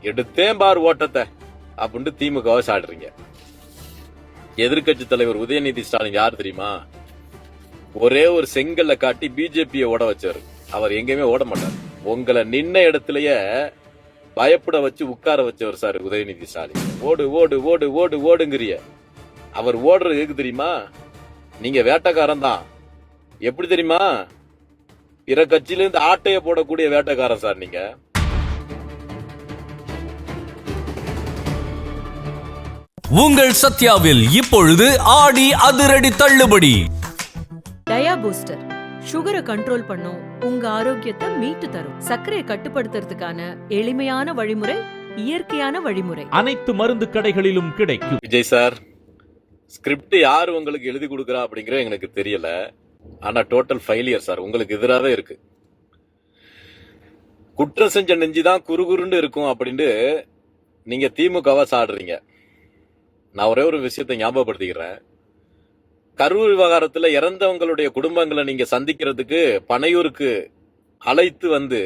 எடுத்தேன் பார் ஓட்டத்தை அப்படின்னு திமுகவை சாடுறீங்க. எதிர்கட்சி தலைவர் உதயநிதி ஸ்டாலின் யார் தெரியுமா? ஒரே ஒரு செங்கல்ல காட்டி பிஜேபியை ஓட வச்சாரு. அவர் எங்கேயுமே ஓட மாட்டார். உங்களை நின்ன இடத்துலயே பயப்பட வச்சு உட்கார வச்சவர் சார் உதயநிதி ஸ்டாலின். ஓடு ஓடு ஓடு ஓடு ஓடுங்கிறிய. அவர் ஓடுறது எதுக்கு தெரியுமா? நீங்க வேட்டைக்காரன் தான். எப்படி தெரியுமா? பிற கட்சியில இருந்து ஆட்டைய போடக்கூடிய வேட்டைக்காரன் சார் நீங்க. உங்கள் சத்யாவில் இப்பொழுது ஆடி அதிரடி தள்ளுபடி. டயா பூஸ்டர் சுகரை கண்ட்ரோல் பண்ணும், உங்க ஆரோக்கியத்தை மீட்டு தரும். சர்க்கரையை கட்டுப்படுத்துறதுக்கான எளிமையான வழிமுறை, இயற்கையான வழிமுறை. அனைத்து மருந்து கடைகளிலும் கிடைக்கும். விஜய் சார், ஸ்கிரிப்ட் யாரு உங்களுக்கு எழுதி கொடுக்கறா அப்படிங்கிற எனக்கு தெரியல. ஆனா டோட்டல் ஃபெயிலியர் சார். உங்களுக்கு எதிராகவே இருக்கு. குற்றம் செஞ்ச நெஞ்சுதான் குறுகுறுன்னு இருக்கும் அப்படின்னு நீங்க திமுகவா சாடுறீங்க. நான் ஒரே ஒரு விஷயத்தை ஞாபகப்படுத்திக்கிறேன். கரூர் விவகாரத்துல இறந்தவங்களுடைய குடும்பங்களை நீங்க சந்திக்கிறதுக்கு பனையூருக்கு அழைத்து வந்து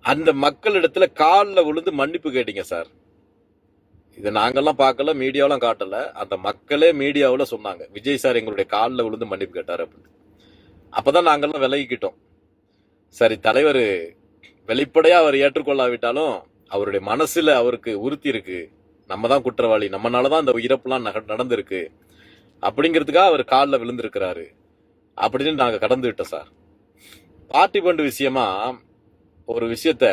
அந்த மக்களிடத்துல காலில் விழுந்து மன்னிப்பு கேட்டீங்க சார். இதை நாங்கெல்லாம் பார்க்கல, மீடியாவெல்லாம் காட்டல. அந்த மக்களே மீடியாவில் சொன்னாங்க, விஜய் சார் எங்களுடைய காலில் விழுந்து மன்னிப்பு கேட்டார் அப்படின்னு. அப்பதான் நாங்கெல்லாம் விலகிக்கிட்டோம். சரி, தலைவர் வெளிப்படையா அவர் ஏற்றுக்கொள்ளாவிட்டாலும் அவருடைய மனசுல அவருக்கு உறுத்தி இருக்கு, நம்ம தான் குற்றவாளி, நம்மனாலதான் இந்த இறப்புலாம் நடந்திருக்கு அப்படிங்கிறதுக்காக அவர் காலில் விழுந்திருக்கிறாரு அப்படின்னு நாங்க கடந்து விட்டோம் சார். பார்ட்டி பண்டு விஷயமா ஒரு விஷயத்த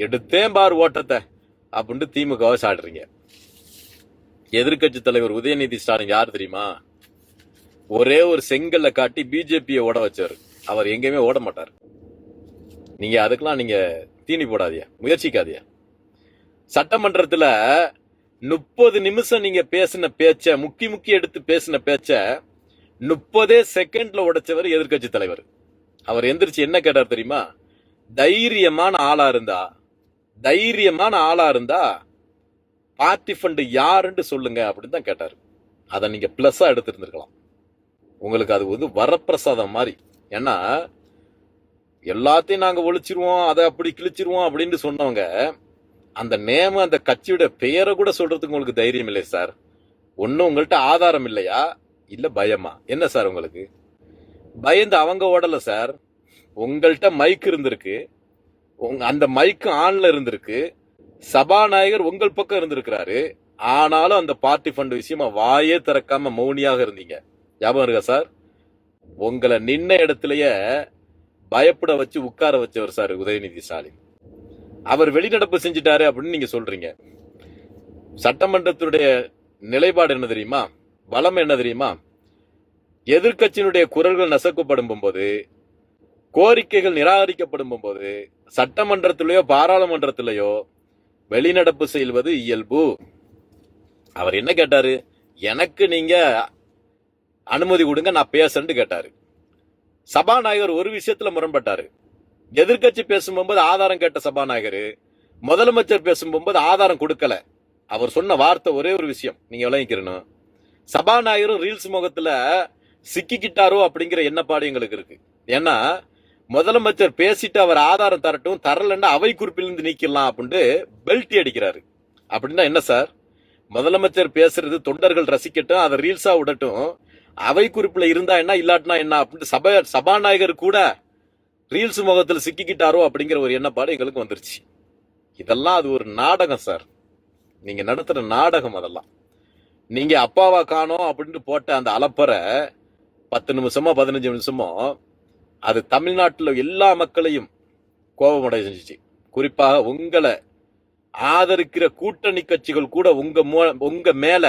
எடுத்தேன் பார் ஓட்டத்தை அப்படின்னு திமுகவை சாடுறீங்க. எதிர்கட்சி தலைவர் உதயநிதி ஸ்டாலின் யார் தெரியுமா? ஒரே ஒரு செங்கல்ல காட்டி பிஜேபியை ஓட வச்சாரு. அவர் எங்கேயுமே ஓட மாட்டார். நீங்க அதுக்கெல்லாம் நீங்க தீனி போடாதீங்க, முயற்சிக்காதீங்க. சட்டமன்றத்துல 30 நிமிஷம் நீங்க பேசின பேச்ச, முக்கி எடுத்து பேசின பேச்ச 30 செகண்ட்ல உடைச்சவர் எதிர்கட்சி தலைவர். அவர் எந்திரிச்சு என்ன கேட்டார் தெரியுமா? தைரியமான ஆளா இருந்தா பார்ட்டி ஃபண்ட் யாருன்னு சொல்லுங்க அப்படின்னு தான் கேட்டாரு. அதை நீங்க பிளஸ்ஸா எடுத்திருந்திருக்கலாம். உங்களுக்கு அது வந்து வரப்பிரசாதம் மாதிரி. ஏன்னா எல்லாத்தையும் நாங்க ஒழிச்சிருவோம், அதை அப்படி கிழிச்சிருவோம் அப்படின்னு சொன்னவங்க அந்த நேம, அந்த கட்சியோட பெயரை கூட சொல்றதுக்கு உங்களுக்கு தைரியம் இல்லை சார். ஒன்னும் உங்கள்கிட்ட ஆதாரம் இல்லையா, இல்ல பயமா? என்ன சார் உங்களுக்கு? பயந்து அவங்க ஓடல சார். உங்கள்கிட்ட மைக் இருந்திருக்கு, அந்த மைக்கு ஆன்ல இருந்திருக்கு, சபாநாயகர் உங்கள் பக்கம் இருந்திருக்கிறாரு. ஆனாலும் அந்த பார்ட்டி ஃபண்ட் விஷயமா வாயே திறக்காம மௌனியாக இருந்தீங்க. ஞாபகம் இருக்கா சார்? உங்களை நின்ன இடத்துலயே பயப்பட வச்சு உட்கார வச்சவர் சார் உதயநிதி ஸ்டாலின். அவர் வெளிநடப்பு செஞ்சிட்டாரு அப்படின்னு நீங்க சொல்றீங்க. சட்டமன்றத்துடைய நிலைப்பாடு என்ன தெரியுமா? பலம் என்ன தெரியுமா? எதிர்கட்சியினுடைய குரல்கள் நசுக்கப்படும் போது, கோரிக்கைகள் நிராகரிக்கப்படும் போது, சட்டமன்றத்திலேயோ பாராளுமன்றத்திலேயோ வெளிநடப்பு செய்வது இயல்பு. அவர் என்ன கேட்டாரு? எனக்கு நீங்க அனுமதி கொடுங்க, நான் பேசன்னு கேட்டாரு. சபாநாயகர் ஒரு விஷயத்துல முரண்பட்டாரு. எதிர்கட்சி பேசும்போது ஆதாரம் கேட்ட சபாநாயகர், முதலமைச்சர் பேசும்போது ஆதாரம் கொடுக்கல. அவர் சொன்ன வார்த்தை ஒரே ஒரு விஷயம், நீங்க விளங்கிக்கிறணும். சபாநாயகரும் ரீல்ஸ் முகத்துல சிக்கிக்கிட்டாரோ அப்படிங்கிற எண்ணப்பாடு எங்களுக்கு இருக்கு. ஏன்னா முதலமைச்சர் பேசிட்டு அவர் ஆதாரம் தரட்டும், தரலன்னா அவை குறிப்பிலிருந்து நீக்கலாம் அப்படின்னு பெல்ட் அடிக்கிறாரு. அப்படின்னா என்ன சார்? முதலமைச்சர் பேசுறது தொண்டர்கள் ரசிக்கட்டும், அதை ரீல்ஸா விடட்டும், அவை குறிப்புல இருந்தா என்ன, இல்லாட்டினா என்ன அப்படின்னு சபாநாயகர் கூட ரீல்ஸ் முகத்தில் சிக்கிக்கிட்டாரோ அப்படிங்கிற ஒரு எண்ணப்பாடு எங்களுக்கு வந்துருச்சு. இதெல்லாம் அது ஒரு நாடகம் சார். நீங்க நடத்துற நாடகம் அதெல்லாம். நீங்க அப்பாவா காணோம் அப்படின்னு போட்ட அந்த அலப்பறை 10 நிமிஷமோ 15 நிமிஷமோ அது தமிழ்நாட்டில் எல்லா மக்களையும் கோபமடைய செஞ்சிச்சு. குறிப்பாக உங்களை ஆதரிக்கிற கூட்டணி கட்சிகள் கூட உங்க மேல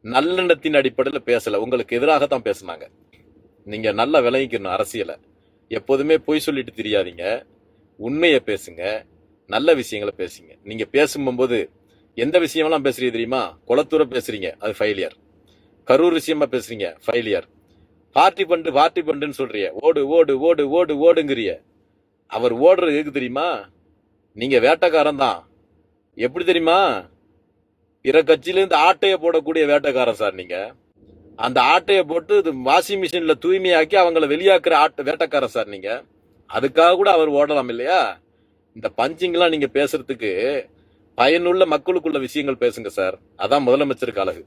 நல்லெண்ணத்தின் அடிப்படையில் பேசல, உங்களுக்கு எதிராகத்தான் பேசினாங்க. நீங்க நல்லா விளங்கிக்கணும். அரசியலை எப்போதுமே பொய் சொல்லிட்டு தெரியாதீங்க, உண்மையை பேசுங்க, நல்ல விஷயங்களை பேசுங்க. நீங்க பேசும்போது எந்த விஷயமெல்லாம் பேசுறீங்க தெரியுமா? குளத்தூர பேசுறீங்க, அது ஃபெயிலியர். கரூர் விஷயமா பேசுறீங்க, ஃபெயிலியர். பார்ட்டி பண்டுன்னு சொல்றீங்க, ஓடு ஓடு ஓடு ஓடு ஓடுங்கிறிய. அவர் ஓடுறது எதுக்கு தெரியுமா? நீங்க வேட்டைக்காரன் தான். எப்படி தெரியுமா? பிற கட்சியில இருந்து ஆட்டைய போடக்கூடிய வேட்டைக்காரன் சார் நீங்க. அந்த ஆட்டையை போட்டு வாஷிங் மிஷின்ல தூய்மையாக்கி அவங்களை வெளியாக்குற வேட்டைக்காரன் சார் நீங்க. அதுக்காக கூட அவர் ஓடலாம் இல்லையா? இந்த பஞ்சிங்லாம் நீங்க பேசுறதுக்கு பயனுள்ள மக்களுக்குள்ள விஷயங்கள் பேசுங்க சார். அதான் முதலமைச்சருக்கு அழகு.